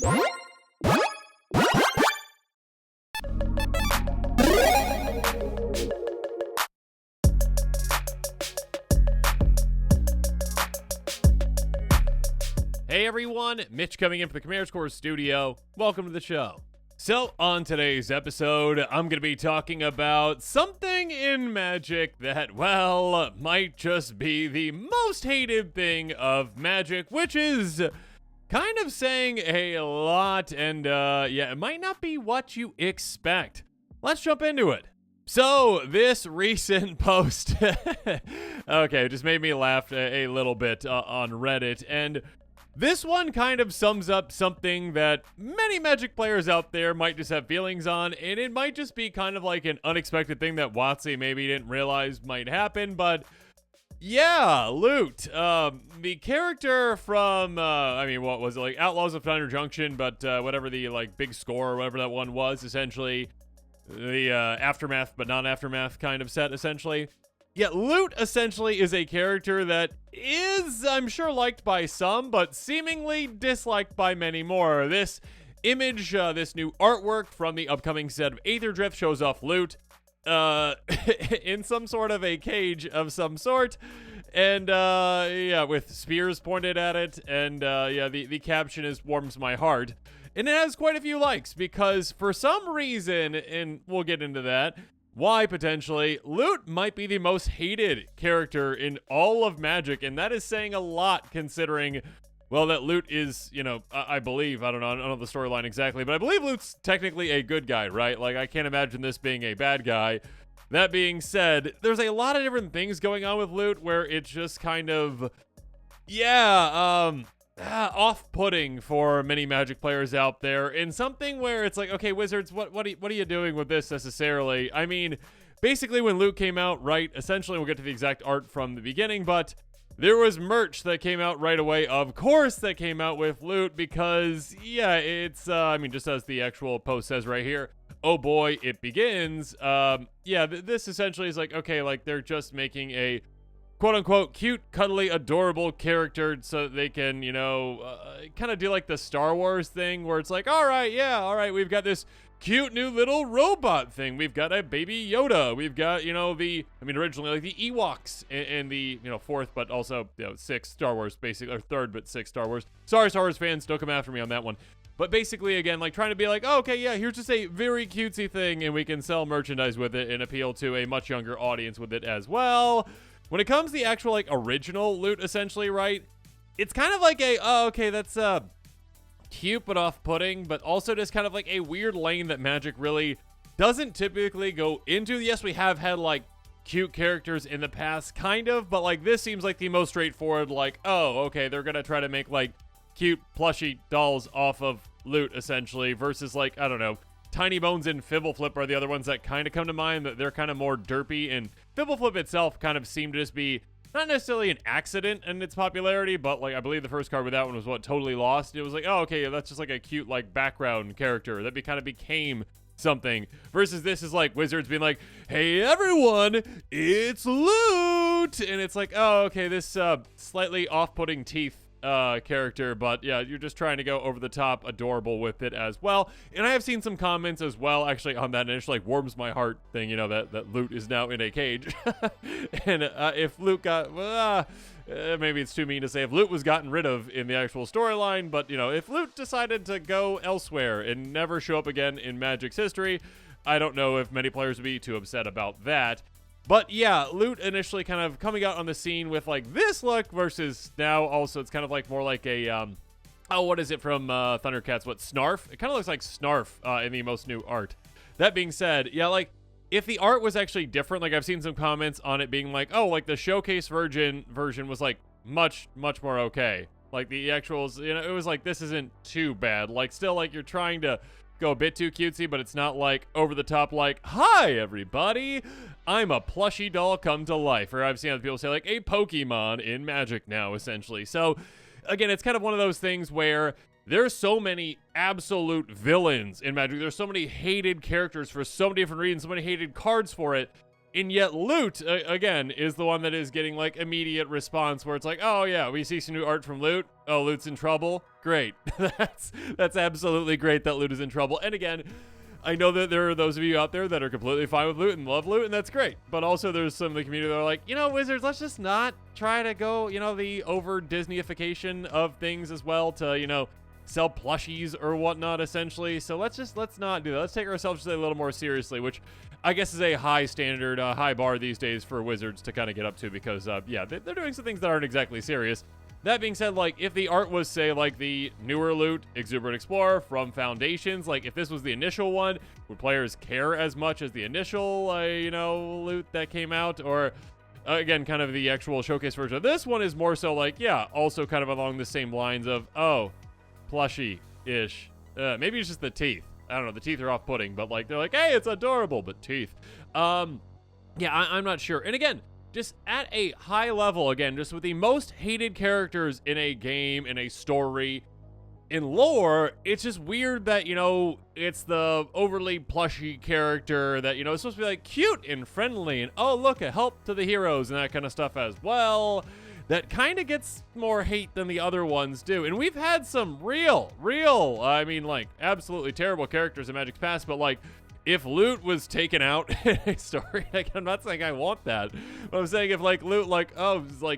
Hey everyone, Mitch coming in from the Command Score studio. Welcome to the show. So, on today's episode, I'm going to be talking about something in Magic that, well, might just be the most hated thing of Magic, which is kind of saying a lot, and yeah, it might not be what you expect. Let's jump into it. So, this recent post, okay, it just made me laugh a little bit on Reddit, and this one kind of sums up something that many Magic players out there might just have feelings on, and it might just be kind of like an unexpected thing that WotC maybe didn't realize might happen, but yeah, Loot. The character from, what was it, like Outlaws of Thunder Junction, but whatever the, like, big score or whatever that one was, essentially, the Aftermath but non-Aftermath kind of set, essentially. Yeah, Loot essentially is a character that is, I'm sure, liked by some, but seemingly disliked by many more. This image, this new artwork from the upcoming set of Aether Drift shows off Loot in some sort of a cage of some sort, and yeah, with spears pointed at it, and yeah, the caption is "warms my heart." And it has quite a few likes because for some reason, and we'll get into that, why potentially, Loot might be the most hated character in all of Magic, and that is saying a lot considering, well, that Loot is, you know, I believe, I don't know the storyline exactly, but I believe Loot's technically a good guy, right? Like, I can't imagine this being a bad guy. That being said, there's a lot of different things going on with Loot where it's just kind of, yeah, off-putting for many Magic players out there, and something where it's like, okay, Wizards, what are you doing with this necessarily? I mean, basically when Loot came out, right, essentially we'll get to the exact art from the beginning, but there was merch that came out right away, of course, that came out with Loot, because, yeah, it's, just as the actual post says right here, oh boy, it begins. Yeah, this essentially is like, okay, like, they're just making a quote-unquote cute, cuddly, adorable character so that they can, you know, kind of do like the Star Wars thing where it's like, all right, we've got this cute new little robot thing. We've got a baby Yoda. We've got, you know, originally like the Ewoks and the, you know, fourth, but also, you know, sixth Star Wars, basically, or third, but sixth Star Wars. Sorry, Star Wars fans, don't come after me on that one. But basically, again, like trying to be like, oh, okay, yeah, here's just a very cutesy thing and we can sell merchandise with it and appeal to a much younger audience with it as well. When it comes to the actual, like, original Loot, essentially, right, it's kind of like a, oh, okay, that's cute but off-putting, but also just kind of like a weird lane that Magic really doesn't typically go into. Yes, we have had, like, cute characters in the past, kind of, but, like, this seems like the most straightforward, like, oh, okay, they're gonna try to make, like, cute plushy dolls off of Loot, essentially, versus, like, I don't know, Tiny Bones and Fibbleflip are the other ones that kind of come to mind, that they're kind of more derpy, and Fibbleflip itself kind of seemed to just be not necessarily an accident in its popularity, but like I believe the first card with that one was what, Totally Lost. It was like, oh, okay, that's just like a cute like background character that kind of became something, versus this is like Wizards being like, hey everyone, it's Loot, and it's like, oh, okay, this slightly off-putting teeth character, but yeah, you're just trying to go over the top adorable with it as well. And I have seen some comments as well actually on that initial like warms my heart thing, you know, that Loot is now in a cage. And if Loot got maybe it's too mean to say if Loot was gotten rid of in the actual storyline, but you know, if Loot decided to go elsewhere and never show up again in Magic's history, I don't know if many players would be too upset about that. But yeah, Loot initially kind of coming out on the scene with like this look versus now also it's kind of like more like a, what is it from Thundercats? What, Snarf? It kind of looks like Snarf in the most new art. That being said, yeah, like if the art was actually different, like I've seen some comments on it being like, oh, like the showcase version was like much more okay. Like the actuals, you know, it was like, this isn't too bad. Like still like you're trying to go a bit too cutesy, but it's not like over the top like, hi everybody, I'm a plushie doll come to life. Or I've seen other people say like a Pokemon in Magic now, essentially. So again, it's kind of one of those things where there's so many absolute villains in Magic. There's so many hated characters for so many different reasons, so many hated cards for it, And yet Loot, again, is the one that is getting like immediate response where it's like, oh yeah, we see some new art from Loot. Oh, Loot's in trouble. Great. That's absolutely great that Loot is in trouble. And again, I know that there are those of you out there that are completely fine with Loot and love Loot, and that's great. But also there's some of the community that are like, Wizards, let's just not try to go, the over Disneyification of things as well to, sell plushies or whatnot, essentially. So let's not do that. Let's take ourselves just a little more seriously, which I guess is a high standard, high bar these days for Wizards to kind of get up to because, they're doing some things that aren't exactly serious. That being said, like, if the art was, say, like the newer Loot, Exuberant Explorer from Foundations, like, if this was the initial one, would players care as much as the initial, Loot that came out? Or, again, kind of the actual showcase version of this one is more so like, yeah, also kind of along the same lines of, oh, plushie-ish. Maybe it's just the teeth. I don't know, the teeth are off-putting, but like they're like, hey, it's adorable, but teeth. I'm not sure. And again, just at a high level, again, just with the most hated characters in a game, in a story, in lore, it's just weird that, it's the overly plushy character that, is supposed to be like cute and friendly and, oh, look, a help to the heroes and that kind of stuff as well. That kind of gets more hate than the other ones do. And we've had some real, absolutely terrible characters in Magic's past, but like, if Loot was taken out in a story, like, I'm not saying I want that, but I'm saying if like Loot,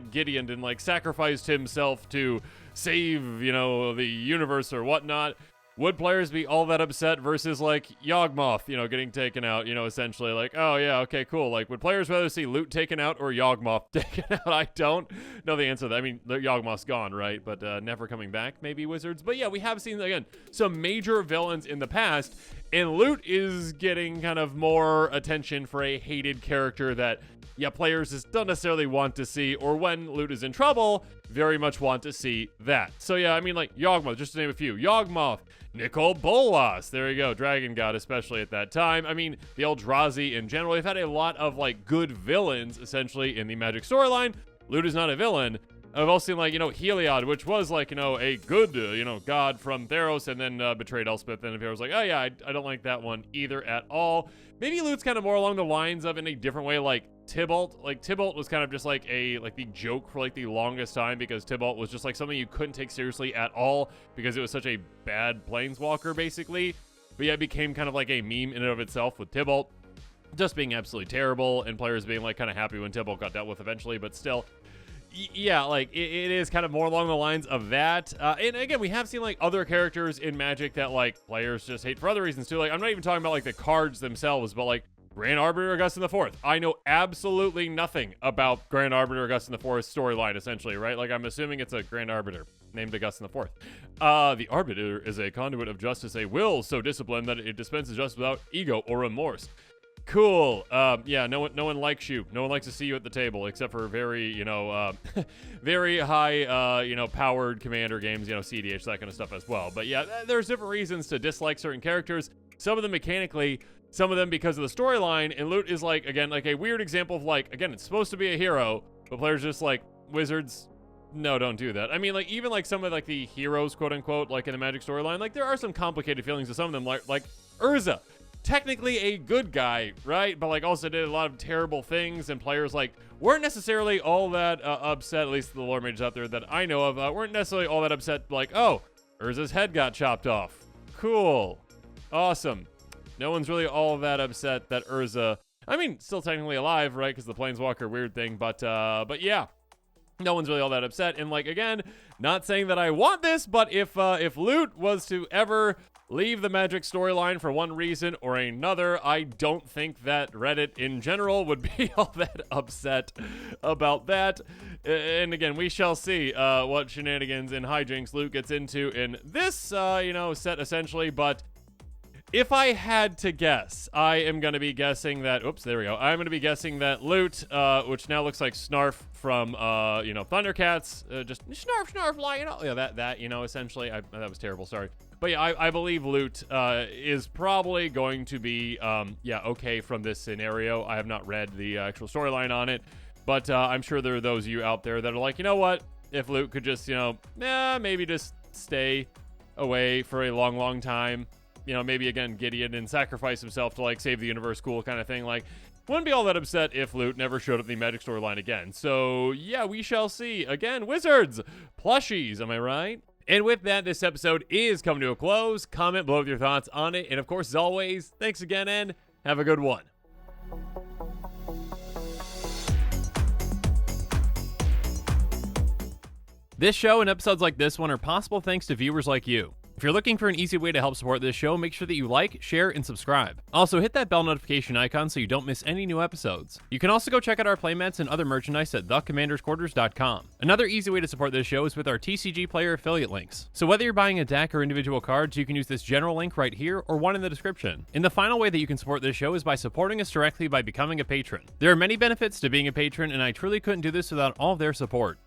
Gideon and like sacrificed himself to save, the universe or whatnot, would players be all that upset versus like Yawgmoth, getting taken out, essentially like, oh yeah, okay, cool. Like, would players rather see Loot taken out or Yawgmoth taken out? I don't know the answer to that. I mean, Yawgmoth's gone, right? But never coming back, maybe, Wizards. But yeah, we have seen, again, some major villains in the past, and Loot is getting kind of more attention for a hated character that, yeah, players just don't necessarily want to see, or when Loot is in trouble, very much want to see that. So yeah, I mean, like, Yawgmoth, just to name a few. Yawgmoth, Nicol Bolas, there you go, Dragon God, especially at that time. I mean, the Eldrazi in general, we've had a lot of, like, good villains, essentially, in the Magic storyline. Loot is not a villain. I've also seen, like, Heliod, which was, like, a good, god from Theros, and then betrayed Elspeth, and I was like, oh yeah, I don't like that one either at all. Maybe Loot's kind of more along the lines of, in a different way, like, Tybalt. Like, Tybalt was kind of just like the joke for like the longest time, because Tybalt was just like something you couldn't take seriously at all because it was such a bad planeswalker, basically. But yeah, it became kind of like a meme in and of itself with Tybalt just being absolutely terrible and players being like kind of happy when Tybalt got dealt with eventually, but still. Yeah, like, it is kind of more along the lines of that. And again, we have seen, like, other characters in Magic that, like, players just hate for other reasons, too. Like, I'm not even talking about, like, the cards themselves, but, like, Grand Arbiter Augustin IV. I know absolutely nothing about Grand Arbiter Augustin IV's storyline, essentially, right? Like, I'm assuming it's a Grand Arbiter named Augustin IV. The Arbiter is a conduit of justice, a will so disciplined that it dispenses justice without ego or remorse. Cool. Yeah, no one likes you. No one likes to see you at the table, except for very, very high, powered commander games, CDH, that kind of stuff as well. But yeah, there's different reasons to dislike certain characters. Some of them mechanically, some of them because of the storyline. And Loot is, like, again, like a weird example of, like, again, it's supposed to be a hero, but players just like, Wizards, no, don't do that. I mean, like, even like some of like the heroes, quote unquote, like in the Magic storyline, like there are some complicated feelings to some of them, like Urza. Technically a good guy, right? But like also did a lot of terrible things, and players like weren't necessarily all that upset, at least the lore mages out there that I know of, weren't necessarily all that upset, like, oh, Urza's head got chopped off. Cool. Awesome. No one's really all that upset that Urza, I mean, still technically alive, right? Because the Planeswalker weird thing, but yeah. No one's really all that upset. And like, again, not saying that I want this, but if Loot was to ever leave the Magic storyline for one reason or another, I don't think that Reddit in general would be all that upset about that. And again, we shall see what shenanigans and hijinks Loot gets into in this, set essentially. But if I had to guess, I am going to be guessing that, oops, there we go. I'm going to be guessing that Loot, which now looks like Snarf from, Thundercats, just Snarf, lying out. Yeah, that, essentially. That was terrible, sorry. But yeah, I believe Loot is probably going to be, okay from this scenario. I have not read the actual storyline on it, but I'm sure there are those of you out there that are like, you know what? If Loot could just, maybe just stay away for a long, long time. Maybe again, Gideon and sacrifice himself to like save the universe, cool kind of thing. Like, Wouldn't be all that upset if Loot never showed up in the Magic storyline again. So yeah, we shall see. Again, Wizards, plushies, am I right? And with that, this episode is coming to a close. Comment below with your thoughts on it. And of course, as always, thanks again and have a good one. This show and episodes like this one are possible thanks to viewers like you. If you're looking for an easy way to help support this show, make sure that you like, share, and subscribe. Also, hit that bell notification icon so you don't miss any new episodes. You can also go check out our playmats and other merchandise at thecommandersquarters.com. Another easy way to support this show is with our TCG player affiliate links. So whether you're buying a deck or individual cards, you can use this general link right here or one in the description. And the final way that you can support this show is by supporting us directly by becoming a patron. There are many benefits to being a patron, and I truly couldn't do this without all of their support.